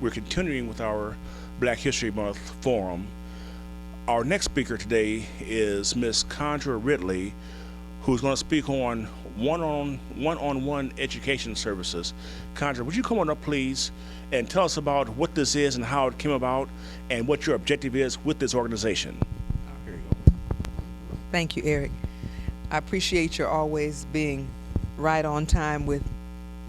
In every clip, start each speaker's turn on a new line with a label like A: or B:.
A: we're continuing with our Black History Month forum. Our next speaker today is Ms. Condra Ridley, who's going to speak on one-on-one education services. Condra, would you come on up, please, and tell us about what this is and how it came about and what your objective is with this organization? Here you go.
B: Thank you, Eric. I appreciate your always being right on time with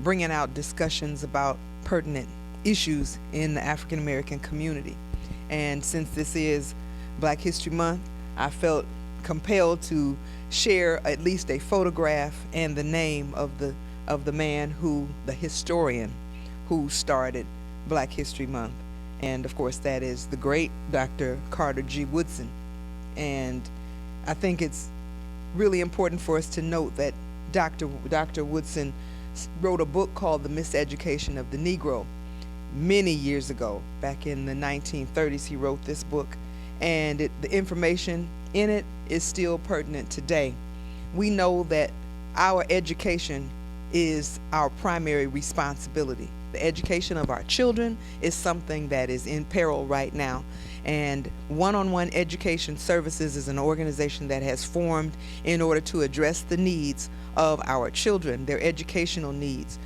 B: bringing out discussions about pertinent issues in the African American community. And since this is Black History Month, I felt compelled to share at least a photograph and the name of the man the historian who started Black History Month. And of course that is the great Dr. Carter G. Woodson. And I think it's really important for us to note that Dr. Woodson wrote a book called The Miseducation of the Negro many years ago. Back in the 1930s he wrote this book, and the information in it is still pertinent today. We know that our education is our primary responsibility. The education of our children is something that is in peril right now. And One-on-One Education Services is an organization that has formed in order to address the needs of our children, their educational needs.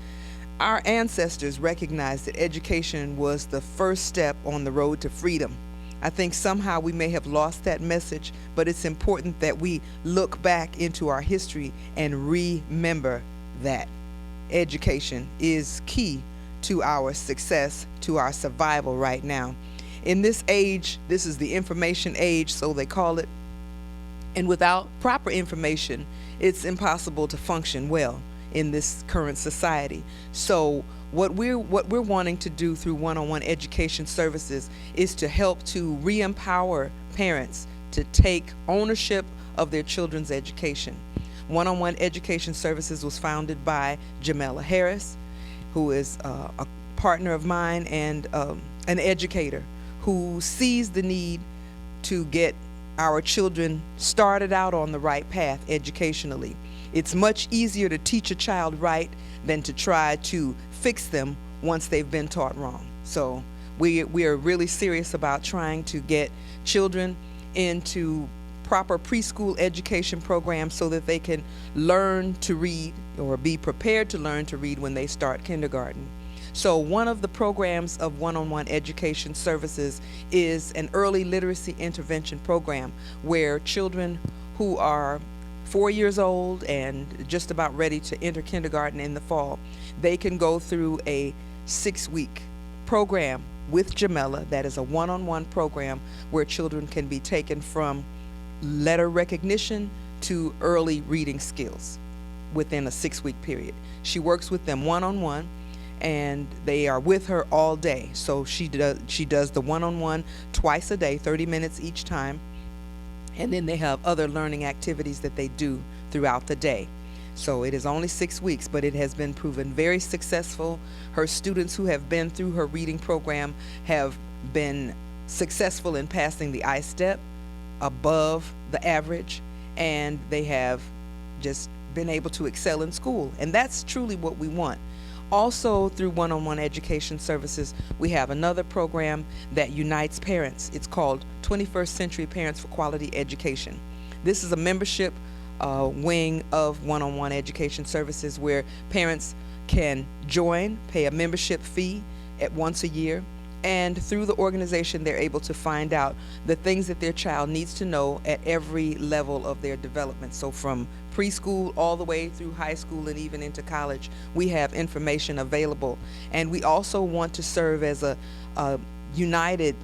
B: Our ancestors recognized that education was the first step on the road to freedom. I think somehow we may have lost that message, but it's important that we look back into our history and remember that education is key to our success, to our survival right now. In this age, this is the information age, so they call it, and without proper information, it's impossible to function well in this current society. So what we're wanting to do through One-on-One Education Services is to help to re-empower parents to take ownership of their children's education. One-on-One Education Services was founded by Jamela Harris, who is a partner of mine and an educator who sees the need to get our children started out on the right path educationally. It's much easier to teach a child right than to try to fix them once they've been taught wrong. So we are really serious about trying to get children into proper preschool education programs so that they can learn to read or be prepared to learn to read when they start kindergarten. So one of the programs of One-on-One Education Services is an early literacy intervention program where children who are 4 years old and just about ready to enter kindergarten in the fall, they can go through a 6-week program with Jamela that is a one-on-one program where children can be taken from letter recognition to early reading skills within a 6-week period. She works with them one-on-one, and they are with her all day. So she does the one-on-one twice a day, 30 minutes each time, and then they have other learning activities that they do throughout the day. So it is only 6 weeks, but it has been proven very successful. Her students who have been through her reading program have been successful in passing the I-STEP above the average, and they have just been able to excel in school. And that's truly what we want. Also, through One-on-One Education Services, we have another program that unites parents. It's called 21st Century Parents for Quality Education. This is a membership wing of One-on-One Education Services where parents can join, pay a membership fee once a year, and through the organization they're able to find out the things that their child needs to know at every level of their development. So from preschool all the way through high school and even into college, we have information available. And we also want to serve as a united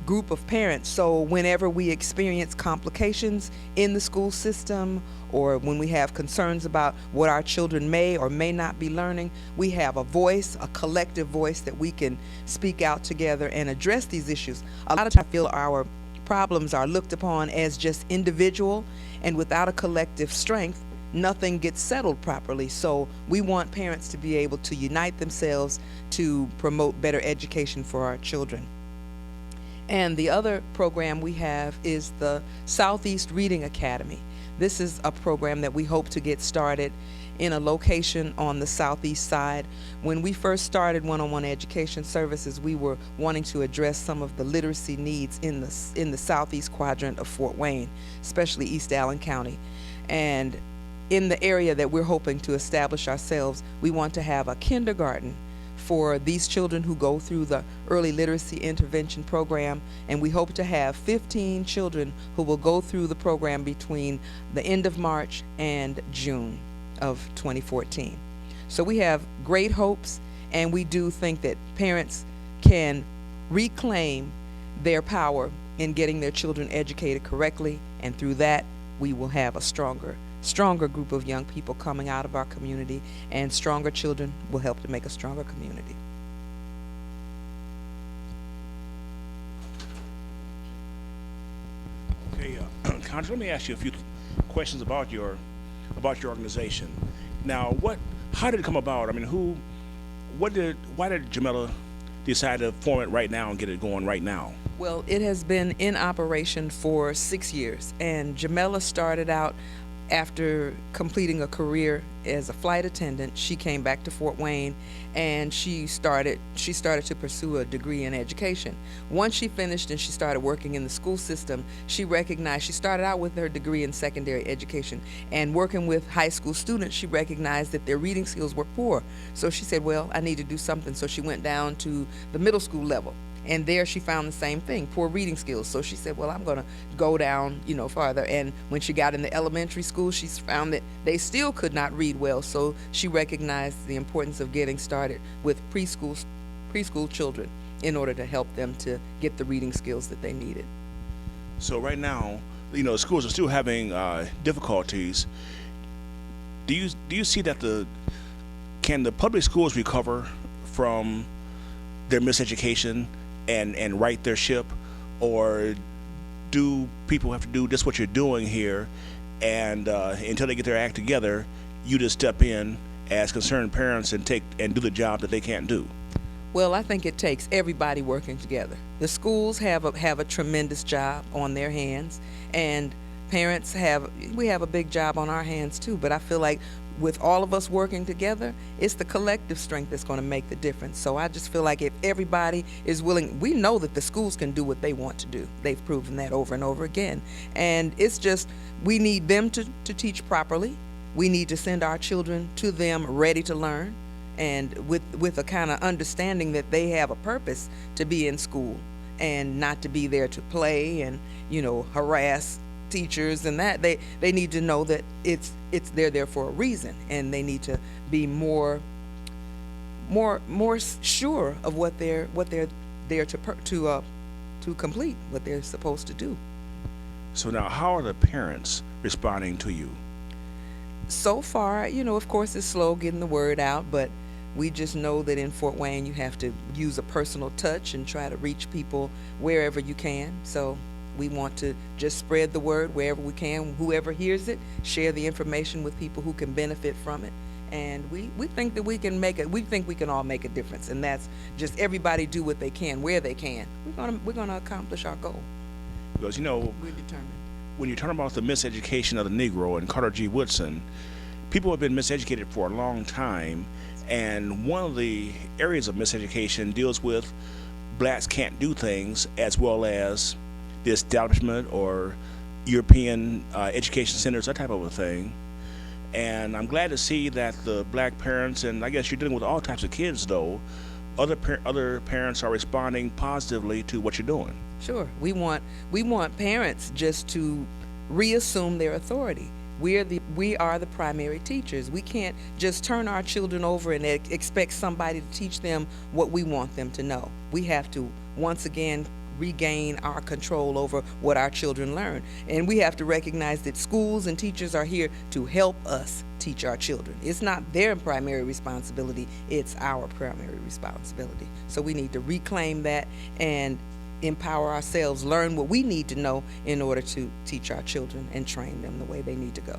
B: group of parents. So whenever we experience complications in the school system, or when we have concerns about what our children may or may not be learning, we have a voice, a collective voice that we can speak out together and address these issues. A lot of times I feel our problems are looked upon as just individual, and without a collective strength, nothing gets settled properly. So we want parents to be able to unite themselves to promote better education for our children. And the other program we have is the Southeast Reading Academy. This is a program that we hope to get started in a location on the southeast side. When we first started one-on-one education services, we were wanting to address some of the literacy needs in the southeast quadrant of Fort Wayne, especially East Allen County. And in the area that we're hoping to establish ourselves, we want to have a kindergarten for these children who go through the early literacy intervention program, and we hope to have 15 children who will go through the program between the end of March and June of 2014. So we have great hopes, and we do think that parents can reclaim their power in getting their children educated correctly, and through that we will have a stronger group of young people coming out of our community, and stronger children will help to make a stronger community.
A: Okay, Condra, let me ask you a few questions about your organization. Now, how did it come about? I mean, why did Jamila decide to form it right now and get it going right now?
B: Well, it has been in operation for 6 years, and Jamila started out after completing a career as a flight attendant. She came back to Fort Wayne, and she started to pursue a degree in education. Once she finished and she started working in the school system, she started out with her degree in secondary education, and working with high school students, she recognized that their reading skills were poor. So she said, well, I need to do something. So she went down to the middle school level, and there she found the same thing, poor reading skills. So she said, well, I'm going to go down, farther. And when she got in the elementary school, she found that they still could not read well. So she recognized the importance of getting started with preschool children in order to help them to get the reading skills that they needed.
A: So right now, schools are still having difficulties. Do you see that can the public schools recover from their miseducation and right their ship, or do people have to do just what you're doing here, and until they get their act together, you just step in as concerned parents and do the job that they can't do?
B: Well, I think it takes everybody working together. The schools have a tremendous job on their hands, and parents we have a big job on our hands too. But I feel like with all of us working together, it's the collective strength that's going to make the difference. So I just feel like if everybody is willing, we know that the schools can do what they want to do. They've proven that over and over again. And it's just, we need them to teach properly. We need to send our children to them ready to learn, and with a kind of understanding that they have a purpose to be in school and not to be there to play and, harass teachers, and that they need to know that they're there for a reason, and they need to be more sure of what they're there to complete, what they're supposed to do.
A: So now, how are the parents responding to you?
B: So far, of course, it's slow getting the word out, but we just know that in Fort Wayne you have to use a personal touch and try to reach people wherever you can. So we want to just spread the word wherever we can. Whoever hears it, share the information with people who can benefit from it. And we think that we can make it. We think we can all make a difference, and that's just everybody do what they can where they can. We're gonna accomplish our goal.
A: Because
B: we're determined.
A: When you talk about the miseducation of the Negro and Carter G. Woodson, people have been miseducated for a long time, and one of the areas of miseducation deals with blacks can't do things, as well as the establishment or European education centers, that type of a thing. And I'm glad to see that the black parents, and I guess you're dealing with all types of kids though, other parents are responding positively to what you're doing.
B: Sure, we want parents just to reassume their authority. We are the primary teachers. We can't just turn our children over and expect somebody to teach them what we want them to know. We have to once again regain our control over what our children learn. And we have to recognize that schools and teachers are here to help us teach our children. It's not their primary responsibility, it's our primary responsibility. So we need to reclaim that and empower ourselves, learn what we need to know in order to teach our children and train them the way they need to go.